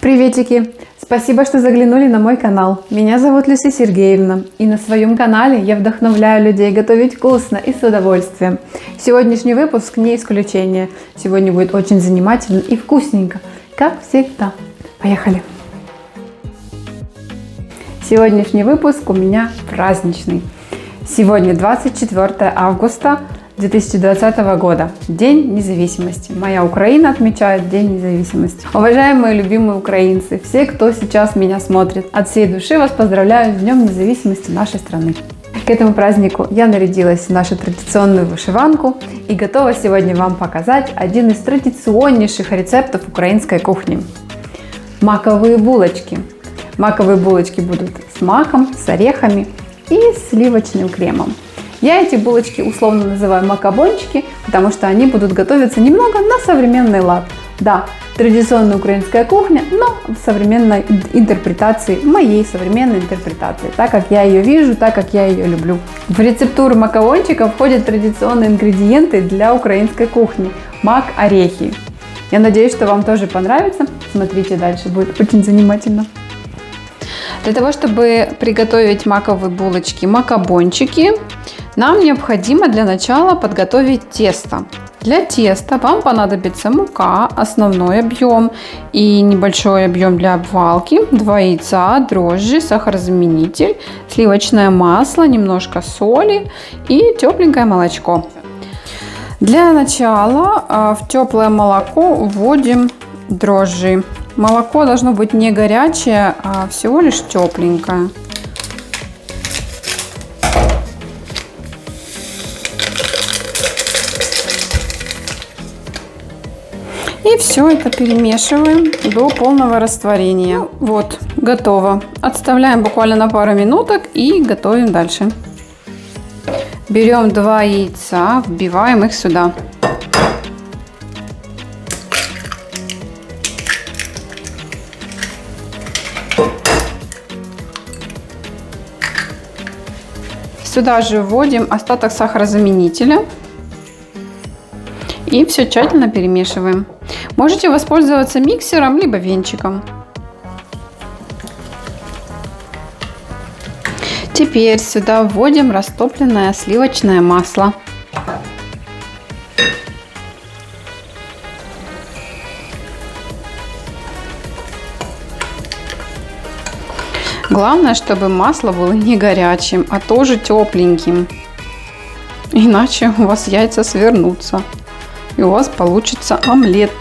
Приветики! Спасибо, что заглянули на мой канал. Меня зовут Люся Сергеевна, и на своем канале я вдохновляю людей готовить вкусно и с удовольствием. Сегодняшний выпуск не исключение. Сегодня будет очень занимательно и вкусненько, как всегда. Поехали! Сегодняшний выпуск у меня праздничный. Сегодня 24 августа 2020 года, День независимости. Моя Украина отмечает День независимости. Уважаемые любимые украинцы, все, кто сейчас меня смотрит, от всей души вас поздравляю с Днем независимости нашей страны. К этому празднику я нарядилась в нашу традиционную вышиванку и готова сегодня вам показать один из традиционнейших рецептов украинской кухни. Маковые булочки. Маковые булочки будут с маком, с орехами и сливочным кремом. Я эти булочки условно называю макабончики, потому что они будут готовиться немного на современный лад. Да, традиционная украинская кухня, но в современной интерпретации, моей современной интерпретации, так как я ее вижу, так как я ее люблю. В рецептуру макабончиков входят традиционные ингредиенты для украинской кухни – мак, орехи. Я надеюсь, что вам тоже понравится. Смотрите дальше, будет очень занимательно. Для того, чтобы приготовить маковые булочки, макабончики, нам необходимо для начала подготовить тесто. Для теста вам понадобится мука, основной объем и небольшой объем для обвалки, 2 яйца, дрожжи, сахарозаменитель, сливочное масло, немножко соли и тепленькое молочко. Для начала в теплое молоко вводим дрожжи. Молоко должно быть не горячее, а всего лишь тепленькое. И все это перемешиваем до полного растворения. Вот, готово. Отставляем буквально на пару минуток и готовим дальше. Берем 2 яйца, вбиваем их сюда. Сюда же вводим остаток сахарозаменителя и все тщательно перемешиваем. Можете воспользоваться миксером либо венчиком. Теперь сюда вводим растопленное сливочное масло. Главное, чтобы масло было не горячим, а тоже тепленьким. Иначе у вас яйца свернутся. И у вас получится омлет.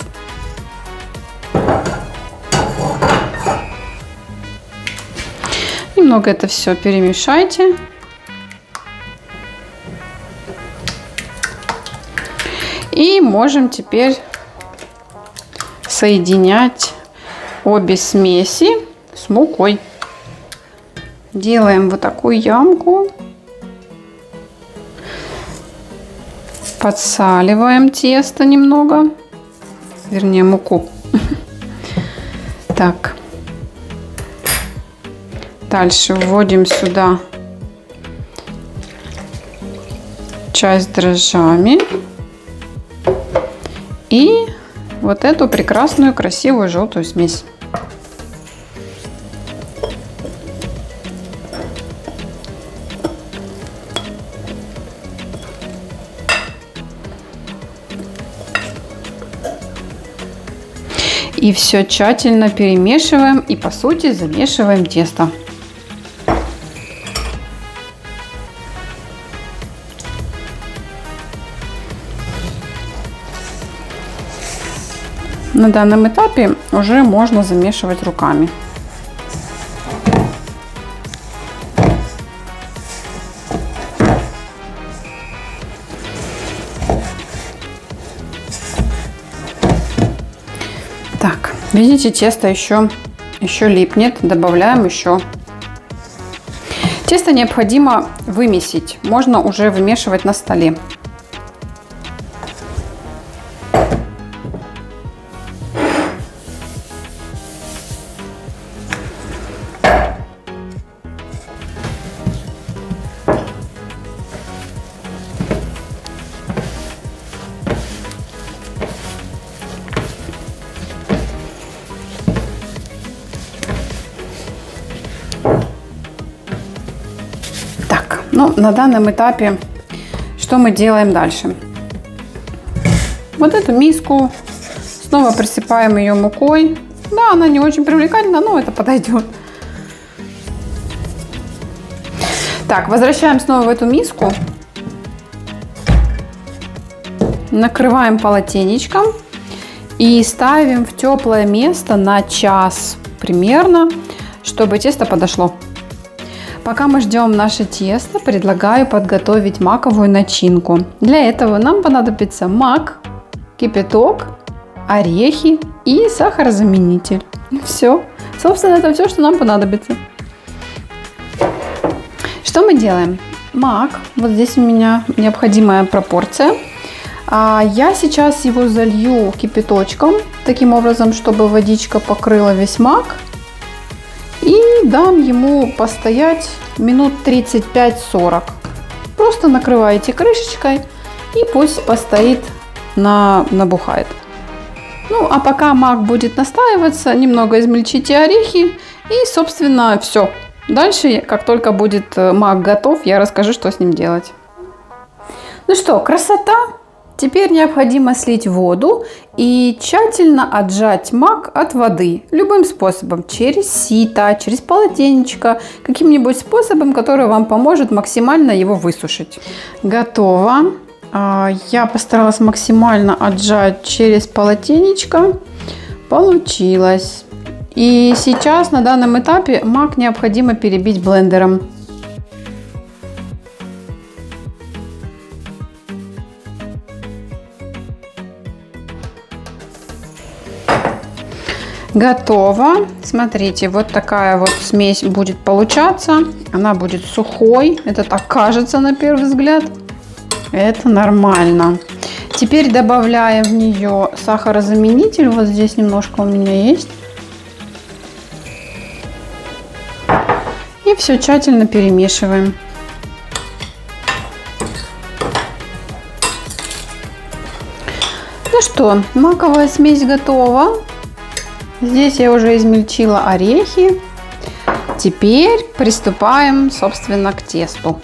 Немного это все перемешайте. И можем теперь соединять обе смеси с мукой. Делаем вот такую ямку. Подсаливаем тесто немного. Вернее, муку. Так. Дальше вводим сюда чай с дрожжами. И вот эту прекрасную, красивую желтую смесь. И все тщательно перемешиваем и, по сути, замешиваем тесто. На данном этапе уже можно замешивать руками. Так, видите, тесто еще липнет, добавляем еще. Тесто необходимо вымесить, можно уже вымешивать на столе. Ну, на данном этапе, что мы делаем дальше? Вот эту миску снова присыпаем ее мукой. Да, она не очень привлекательна, но это подойдет. Так, возвращаем снова в эту миску. Накрываем полотенечком и ставим в теплое место на час примерно, чтобы тесто подошло. Пока мы ждем наше тесто, предлагаю подготовить маковую начинку. Для этого нам понадобится мак, кипяток, орехи и сахарозаменитель. Все. Собственно, это все, что нам понадобится. Что мы делаем? Мак. Вот здесь у меня необходимая пропорция. Я сейчас его залью кипяточком, таким образом, чтобы водичка покрыла весь мак. И дам ему постоять минут 35-40. Просто накрываете крышечкой и пусть постоит, набухает. Ну, а пока мак будет настаиваться, немного измельчите орехи и, собственно, все. Дальше, как только будет мак готов, я расскажу, что с ним делать. Ну что, красота! Теперь необходимо слить воду и тщательно отжать мак от воды. Любым способом. Через сито, через полотенечко. Каким-нибудь способом, который вам поможет максимально его высушить. Готово. Я постаралась максимально отжать через полотенечко. Получилось. И сейчас на данном этапе мак необходимо перебить блендером. Готово. Смотрите, вот такая вот смесь будет получаться. Она будет сухой. Это так кажется на первый взгляд. Это нормально. Теперь добавляем в нее сахарозаменитель. Вот здесь немножко у меня есть. И все тщательно перемешиваем. Ну что, маковая смесь готова. Здесь я уже измельчила орехи. Теперь приступаем, собственно, к тесту.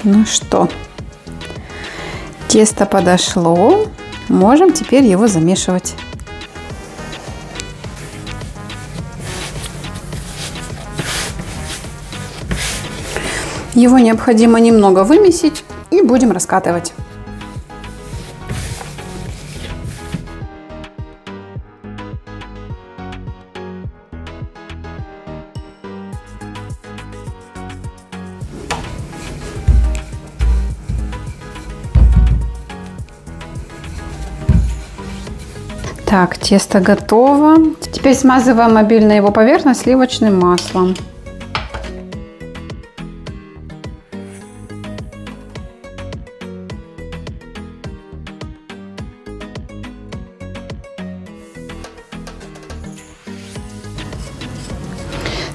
Ну что, тесто подошло. Можем теперь его замешивать. Его необходимо немного вымесить и будем раскатывать. Так, тесто готово. Теперь смазываем обильно его поверхность сливочным маслом.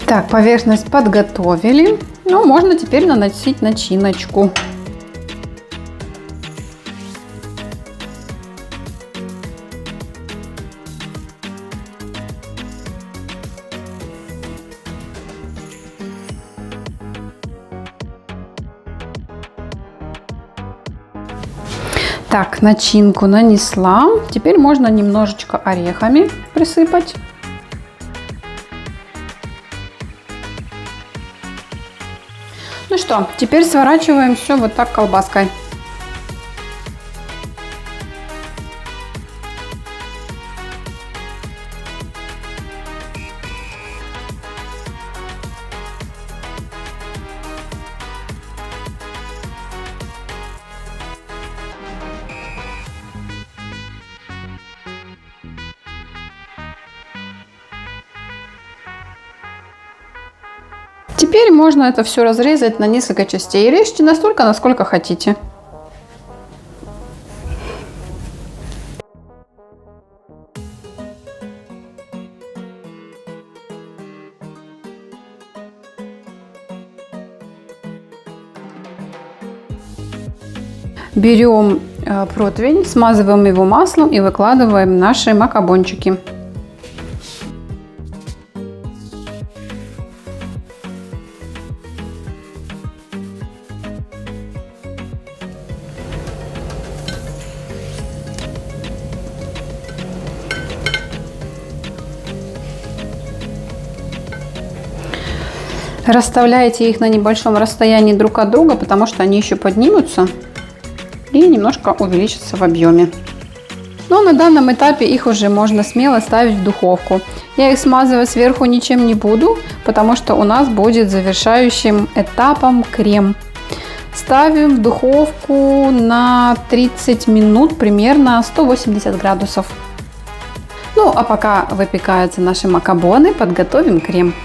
Так, поверхность подготовили. Ну, можно теперь наносить начиночку. Так, начинку нанесла. Теперь можно немножечко орехами присыпать. Ну что, теперь сворачиваем все вот так колбаской. Теперь можно это все разрезать на несколько частей. Режьте настолько, насколько хотите. Берем противень, смазываем его маслом и выкладываем наши макабончики. Расставляйте их на небольшом расстоянии друг от друга, потому что они еще поднимутся и немножко увеличатся в объеме. Но на данном этапе их уже можно смело ставить в духовку. Я их смазывать сверху ничем не буду, потому что у нас будет завершающим этапом крем. Ставим в духовку на 30 минут, примерно 180 градусов. Ну, а пока выпекаются наши макабоны, подготовим крем.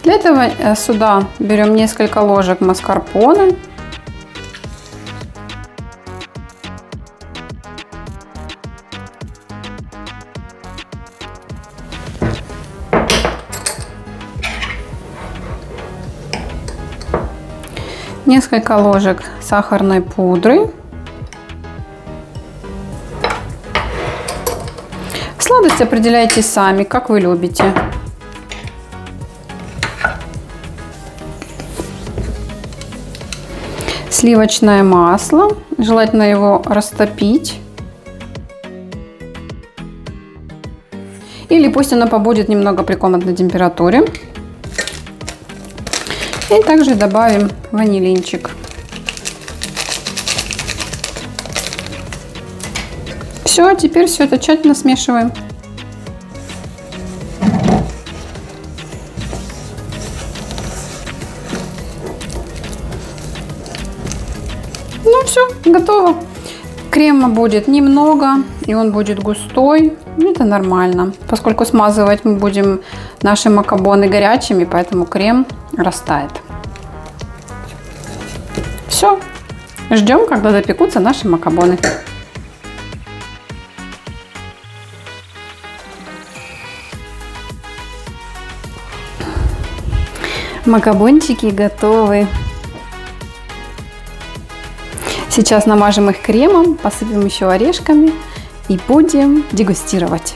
Для этого сюда берем несколько ложек маскарпоне. Несколько ложек сахарной пудры. Сладость определяйте сами, как вы любите. Сливочное масло, желательно его растопить. Или пусть оно побудет немного при комнатной температуре. И также добавим ванилинчик. Все, теперь все это тщательно смешиваем. Ну все, готово. Крема будет немного, и он будет густой. Это нормально, поскольку смазывать мы будем наши макабоны горячими, поэтому крем растает. Все, ждем, когда допекутся наши макабоны. Макабончики готовы. Сейчас намажем их кремом, посыпем еще орешками и будем дегустировать.